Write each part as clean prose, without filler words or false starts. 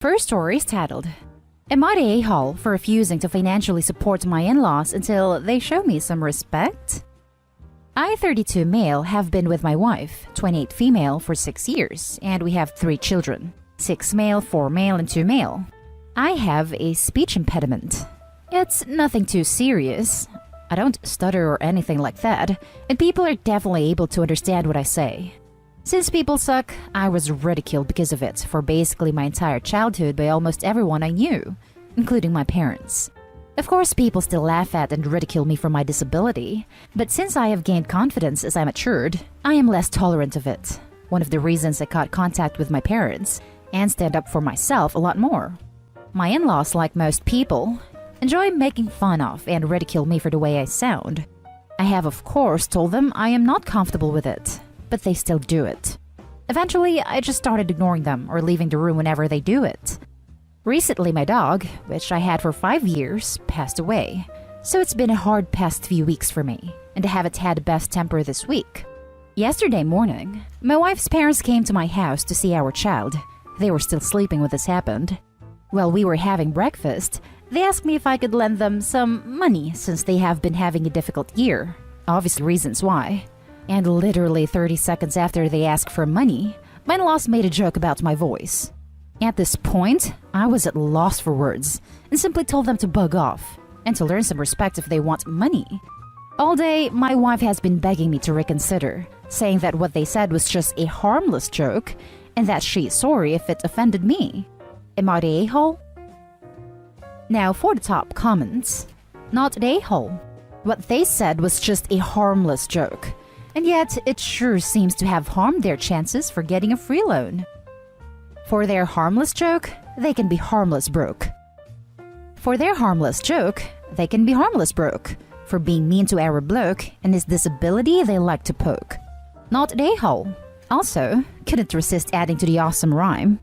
First story is titled, Am I the a-hole for refusing to financially support my in-laws until they show me some respect? I, 32 male, have been with my wife, 28 female, for 6 years, and we have 3 children, 6 male, 4 male, and 2 male. I have a speech impediment. It's nothing too serious. I don't stutter or anything like that, and people are definitely able to understand what I say. Since people suck, I was ridiculed because of it for basically my entire childhood by almost everyone I knew, including my parents. Of course, people still laugh at and ridicule me for my disability, but since I have gained confidence as I matured, I am less tolerant of it. One of the reasons I cut contact with my parents and stand up for myself a lot more. My in-laws, like most people, enjoy making fun of and ridicule me for the way I sound. I have, of course, told them I am not comfortable with it, but they still do it. Eventually, I just started ignoring them or leaving the room whenever they do it. Recently, my dog, which I had for 5 years, passed away, so it's been a hard past few weeks for me, and I haven't had the best temper this week. Yesterday morning, my wife's parents came to my house to see our child. They were still sleeping when this happened. While we were having breakfast, they asked me if I could lend them some money since they have been having a difficult year. Obvious reasons why. And literally 30 seconds after they asked for money, my in-laws made a joke about my voice. At this point, I was at loss for words and simply told them to bug off and to learn some respect if they want money. All day, my wife has been begging me to reconsider, saying that what they said was just a harmless joke and that she's sorry if it offended me. Am I the a-hole? Now for the top comments. Not the a-hole. What they said was just a harmless joke. And yet, it sure seems to have harmed their chances for getting a free loan. For their harmless joke, they can be harmless broke. For their harmless joke, they can be harmless broke. For being mean to our bloke and his disability they like to poke. Not the a-hole. Also, couldn't resist adding to the awesome rhyme.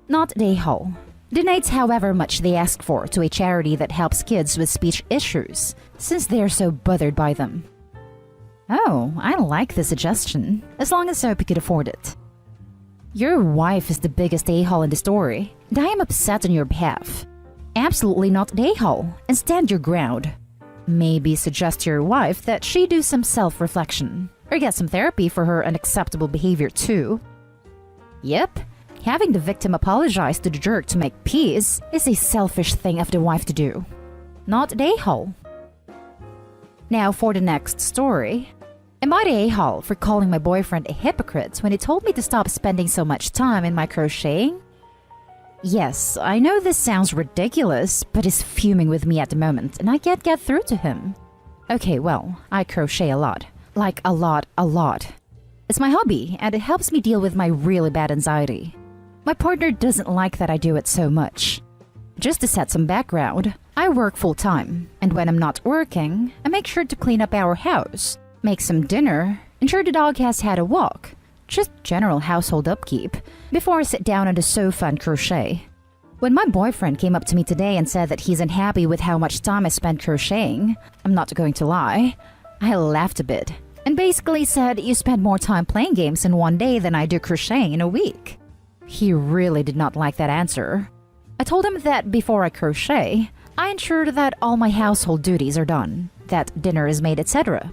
Not the a-hole. Donates however much they ask for to a charity that helps kids with speech issues, since they're so bothered by them. Oh, I like the suggestion, as long as Sophie could afford it. Your wife is the biggest a-hole in the story, and I am upset on your behalf. Absolutely not the a-hole, and stand your ground. Maybe suggest to your wife that she do some self-reflection, or get some therapy for her unacceptable behavior too. Yep, having the victim apologize to the jerk to make peace is a selfish thing of the wife to do. Not the a-hole. Now for the next story. Am I the a-hole for calling my boyfriend a hypocrite when he told me to stop spending so much time in my crocheting? Yes, I know this sounds ridiculous, but he's fuming with me at the moment and I can't get through to him. Okay, well, I crochet a lot. Like a lot. It's my hobby and it helps me deal with my really bad anxiety. My partner doesn't like that I do it so much. Just to set some background, I work full-time, and when I'm not working, I make sure to clean up our house, make some dinner, ensure the dog has had a walk, just general household upkeep, before I sit down on the sofa and crochet. When my boyfriend came up to me today and said that he's unhappy with how much time I spend crocheting, I'm not going to lie, I laughed a bit, and basically said you spend more time playing games in one day than I do crocheting in a week. He really did not like that answer. I told him that before I crochet, I ensure that all my household duties are done, that dinner is made, etc.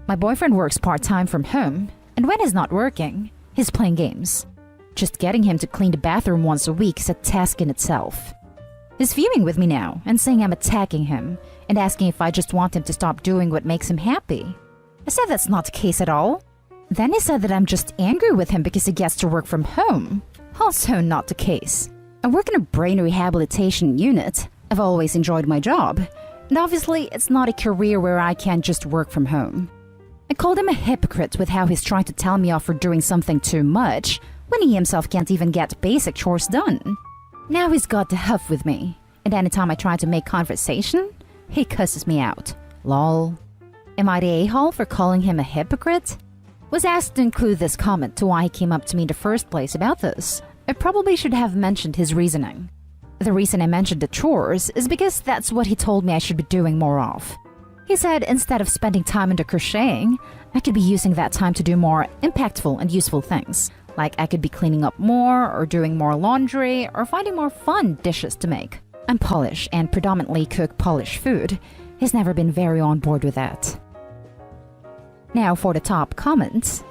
My boyfriend works part-time from home, and when he's not working, he's playing games. Just getting him to clean the bathroom once a week is a task in itself. He's fuming with me now and saying I'm attacking him and asking if I just want him to stop doing what makes him happy. I said that's not the case at all. Then he said that I'm just angry with him because he gets to work from home. Also not the case. I work in a brain rehabilitation unit. I've always enjoyed my job. And obviously, it's not a career where I can just work from home. I called him a hypocrite with how he's trying to tell me off for doing something too much when he himself can't even get basic chores done. Now he's got to huff with me. And anytime I try to make conversation, he cusses me out. Lol. Am I the a-hole for calling him a hypocrite? Was asked to include this comment to why he came up to me in the first place about this. I probably should have mentioned his reasoning. The reason I mentioned the chores is because that's what he told me I should be doing more of. He said instead of spending time into crocheting, I could be using that time to do more impactful and useful things, Like I could be cleaning up more, or doing more laundry, or finding more fun dishes to make. I'm Polish and predominantly cook Polish food. He's never been very on board with that. Now for the top comments.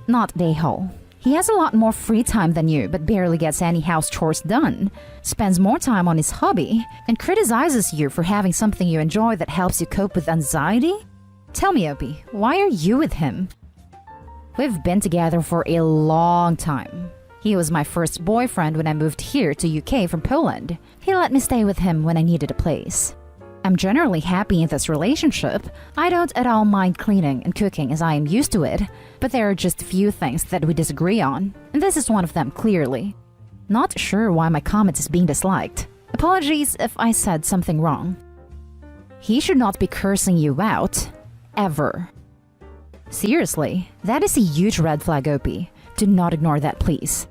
Not a-hole. He has a lot more free time than you, but barely gets any house chores done, spends more time on his hobby, and criticizes you for having something you enjoy that helps you cope with anxiety? Tell me, Opie, why are you with him? We've been together for a long time. He was my first boyfriend when I moved here to UK from Poland. He let me stay with him when I needed a place. I'm generally happy in this relationship. I don't at all mind cleaning and cooking as I am used to it, but there are just a few things that we disagree on, and this is one of them clearly. Not sure why my comment is being disliked. Apologies if I said something wrong. He should not be cursing you out. Ever. Seriously, that is a huge red flag, Opie. Do not ignore that, please.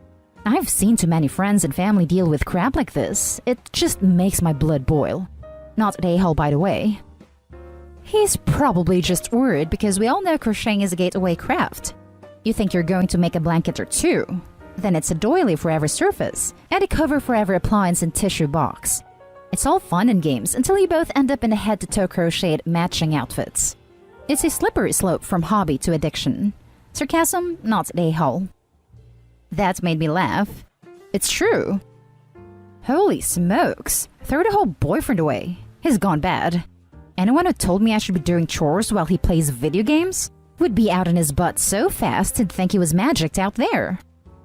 I've seen too many friends and family deal with crap like this. It just makes my blood boil. Not an a-hole, by the way. He's probably just worried because we all know crocheting is a gateway craft. You think you're going to make a blanket or two. Then it's a doily for every surface, and a cover for every appliance and tissue box. It's all fun and games until you both end up in a head-to-toe crocheted matching outfits. It's a slippery slope from hobby to addiction. Sarcasm, not an a-hole. That made me laugh. It's true. Holy smokes, throw the whole boyfriend away. He's gone bad. Anyone who told me I should be doing chores while he plays video games would be out on his butt so fast he'd think he was magicked out there.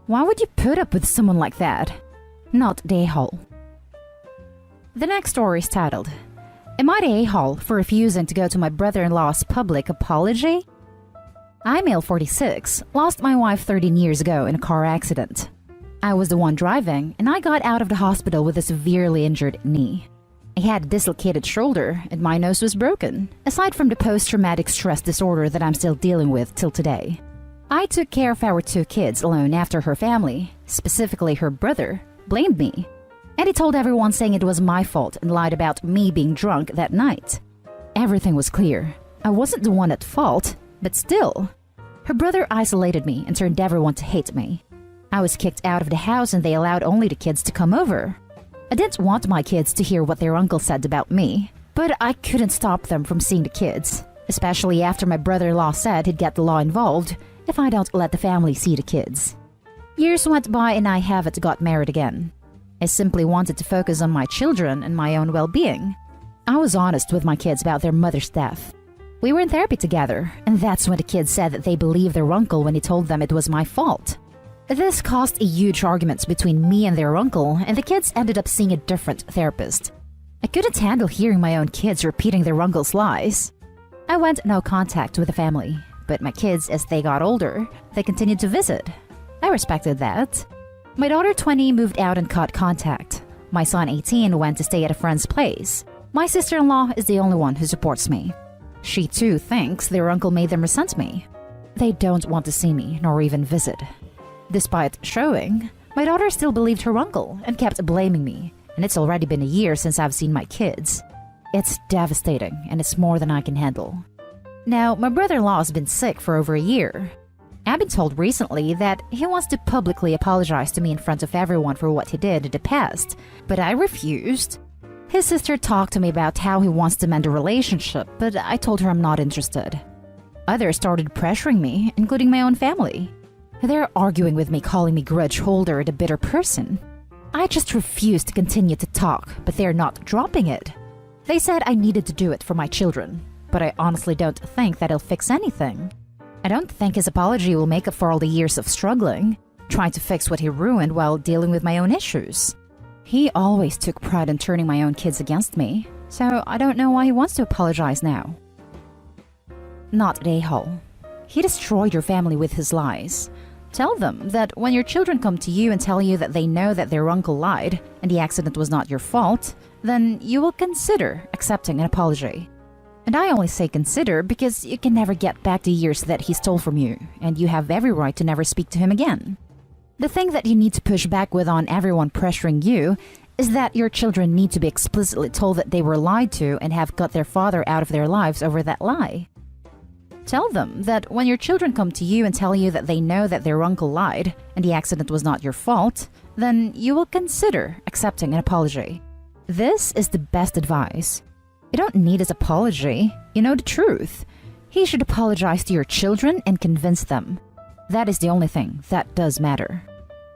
Why would you put up with someone like that? Not the a-hole. The next story is titled, Am I the a-hole for refusing to go to my brother-in-law's public apology? I, male 46, lost my wife 13 years ago in a car accident. I was the one driving, and I got out of the hospital with a severely injured knee. I had a dislocated shoulder, and my nose was broken, aside from the post-traumatic stress disorder that I'm still dealing with till today. I took care of our 2 kids alone after her family, specifically her brother, blamed me. And he told everyone saying it was my fault and lied about me being drunk that night. Everything was clear. I wasn't the one at fault, but still. Her brother isolated me and turned everyone to hate me. I was kicked out of the house and they allowed only the kids to come over. I didn't want my kids to hear what their uncle said about me, but I couldn't stop them from seeing the kids, especially after my brother-in-law said he'd get the law involved if I don't let the family see the kids. Years went by and I haven't got married again. I simply wanted to focus on my children and my own well-being. I was honest with my kids about their mother's death. We were in therapy together, and that's when the kids said that they believed their uncle when he told them it was my fault. This caused a huge argument between me and their uncle, and the kids ended up seeing a different therapist. I couldn't handle hearing my own kids repeating their uncle's lies. I went no contact with the family, but my kids, as they got older, they continued to visit. I respected that. My daughter 20 moved out and cut contact. My son 18 went to stay at a friend's place. My sister-in-law is the only one who supports me. She too thinks their uncle made them resent me. They don't want to see me nor even visit. Despite showing, my daughter still believed her uncle and kept blaming me, and it's already been a year since I've seen my kids. It's devastating, and it's more than I can handle. Now, my brother-in-law has been sick for over a year. I've been told recently that he wants to publicly apologize to me in front of everyone for what he did in the past, but I refused. His sister talked to me about how he wants to mend a relationship, but I told her I'm not interested. Others started pressuring me, including my own family. They're arguing with me, calling me grudge holder and a bitter person. I just refused to continue to talk, but they're not dropping it. They said I needed to do it for my children, but I honestly don't think that'll fix anything. I don't think his apology will make up for all the years of struggling, trying to fix what he ruined while dealing with my own issues. He always took pride in turning my own kids against me, so I don't know why he wants to apologize now. Not an a-hole. He destroyed your family with his lies. Tell them that when your children come to you and tell you that they know that their uncle lied and the accident was not your fault, then you will consider accepting an apology. And I only say consider because you can never get back the years that he stole from you, and you have every right to never speak to him again. The thing that you need to push back with on everyone pressuring you is that your children need to be explicitly told that they were lied to and have cut their father out of their lives over that lie. Tell them that when your children come to you and tell you that they know that their uncle lied and the accident was not your fault, then you will consider accepting an apology. This is the best advice. You don't need his apology. You know the truth. He should apologize to your children and convince them. That is the only thing that does matter.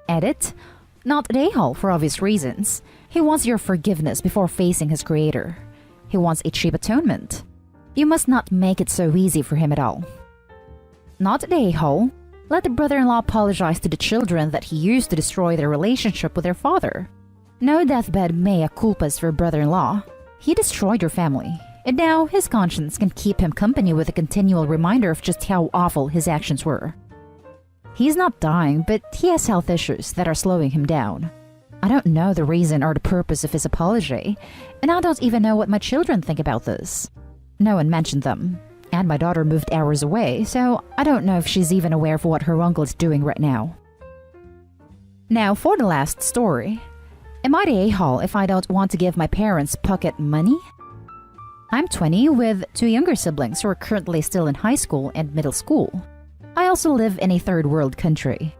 Edit. Not an a-hole for obvious reasons. He wants your forgiveness before facing his creator. He wants a cheap atonement. You must not make it so easy for him at all. Not an a-hole. Let the brother-in-law apologize to the children that he used to destroy their relationship with their father. No deathbed mea culpas for brother-in-law. He destroyed your family, and now his conscience can keep him company with a continual reminder of just how awful his actions were. He's not dying, but he has health issues that are slowing him down. I don't know the reason or the purpose of his apology, and I don't even know what my children think about this. No one mentioned them, and my daughter moved hours away, so I don't know if she's even aware of what her uncle is doing right now. Now for the last story. Am I the a-hole if I don't want to give my parents pocket money? I'm 20 with 2 younger siblings who are currently still in high school and middle school. I also live in a third world country.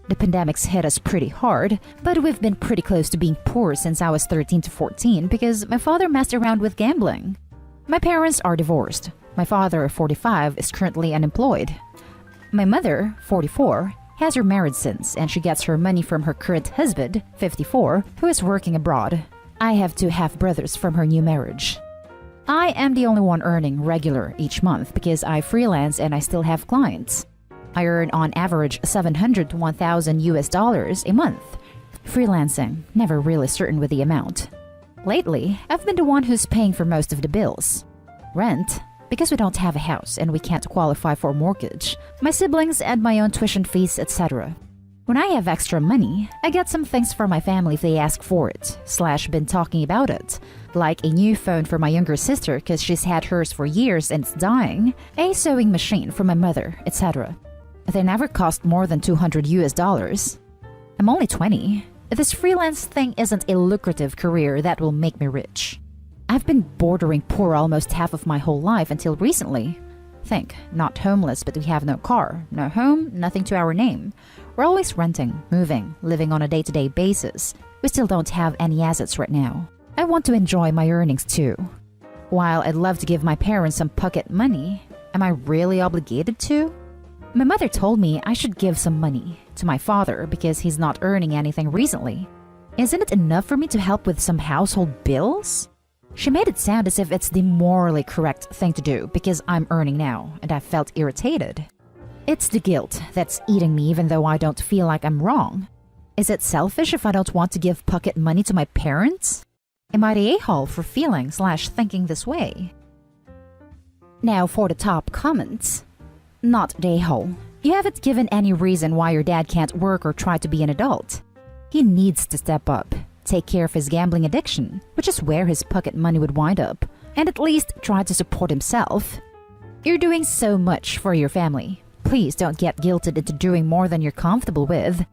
The pandemic's hit us pretty hard, but we've been pretty close to being poor since I was 13 to 14 because my father messed around with gambling. My parents are divorced. My father, 45, is currently unemployed. My mother, 44, has remarried since, and she gets her money from her current husband, 54, who is working abroad. I have 2 half-brothers from her new marriage. I am the only one earning regular each month because I freelance and I still have clients. I earn on average $700 to $1,000 a month. Freelancing, never really certain with the amount. Lately, I've been the one who's paying for most of the bills. Rent, because we don't have a house and we can't qualify for a mortgage. My siblings and my own tuition fees, etc. When I have extra money, I get some things for my family if they ask for it, / been talking about it. Like a new phone for my younger sister because she's had hers for years and it's dying, a sewing machine for my mother, etc. They never cost more than $200. I'm only 20. This freelance thing isn't a lucrative career that will make me rich. I've been bordering poor almost half of my whole life until recently. Think, not homeless, but we have no car, no home, nothing to our name. We're always renting, moving, living on a day-to-day basis. We still don't have any assets right now. I want to enjoy my earnings too. While I'd love to give my parents some pocket money, am I really obligated to? My mother told me I should give some money to my father because he's not earning anything recently. Isn't it enough for me to help with some household bills? She made it sound as if it's the morally correct thing to do because I'm earning now, and I felt irritated. It's the guilt that's eating me even though I don't feel like I'm wrong. Is it selfish if I don't want to give pocket money to my parents? Am I the a-hole for feeling / thinking this way? Now for the top comments. Not the a-hole. You haven't given any reason why your dad can't work or try to be an adult. He needs to step up, take care of his gambling addiction, which is where his pocket money would wind up, and at least try to support himself. You're doing so much for your family. Please don't get guilted into doing more than you're comfortable with.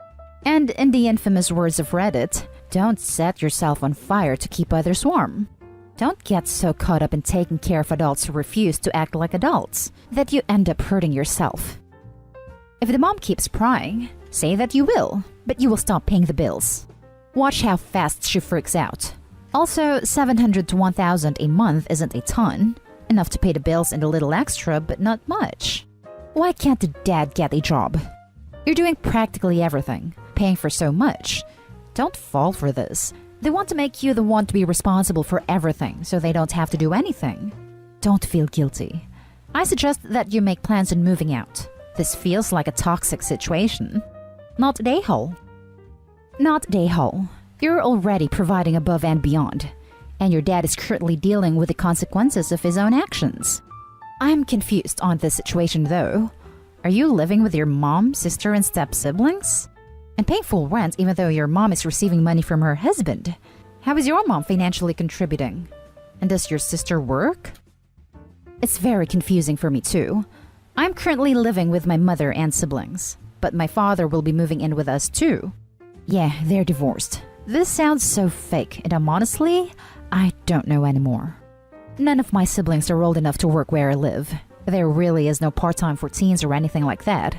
And in the infamous words of Reddit, don't set yourself on fire to keep others warm. Don't get so caught up in taking care of adults who refuse to act like adults that you end up hurting yourself. If the mom keeps prying, say that you will, but you will stop paying the bills. Watch how fast she freaks out. Also, $700 to $1,000 a month isn't a ton. Enough to pay the bills and a little extra, but not much. Why can't the dad get a job? You're doing practically everything, paying for so much. Don't fall for this. They want to make you the one to be responsible for everything so they don't have to do anything. Don't feel guilty. I suggest that you make plans on moving out. This feels like a toxic situation. Not the a-hole. Not the a-hole. You're already providing above and beyond. And your dad is currently dealing with the consequences of his own actions. I'm confused on this situation though. Are you living with your mom, sister, and step-siblings? And paying full rent even though your mom is receiving money from her husband? How is your mom financially contributing? And does your sister work? It's very confusing for me too. I'm currently living with my mother and siblings, but my father will be moving in with us too. Yeah, they're divorced. This sounds so fake, and honestly, I don't know anymore. None of my siblings are old enough to work where I live. There really is no part-time for teens or anything like that.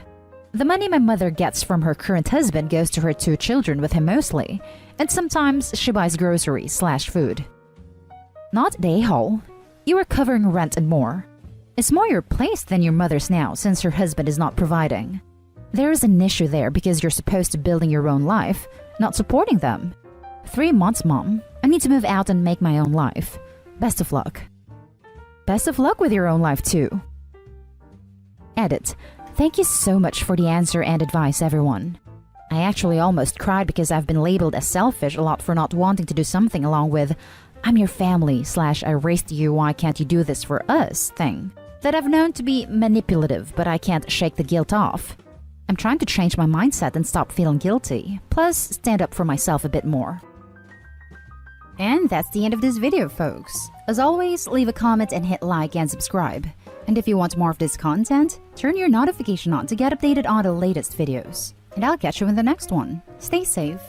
The money my mother gets from her current husband goes to her 2 children with him mostly, and sometimes she buys groceries/food. Not the a-hole. You are covering rent and more. It's more your place than your mother's now since her husband is not providing. There is an issue there because you're supposed to building your own life, not supporting them. 3 months, Mom. I need to move out and make my own life. Best of luck. Best of luck with your own life too. Edit. Thank you so much for the answer and advice, everyone. I actually almost cried because I've been labeled as selfish a lot for not wanting to do something along with "I'm your family" / "I raised you, why can't you do this for us" thing. That I've known to be manipulative, but I can't shake the guilt off. I'm trying to change my mindset and stop feeling guilty, plus stand up for myself a bit more. And that's the end of this video, folks. As always, leave a comment and hit like and subscribe. And if you want more of this content, turn your notification on to get updated on the latest videos. And I'll catch you in the next one. Stay safe.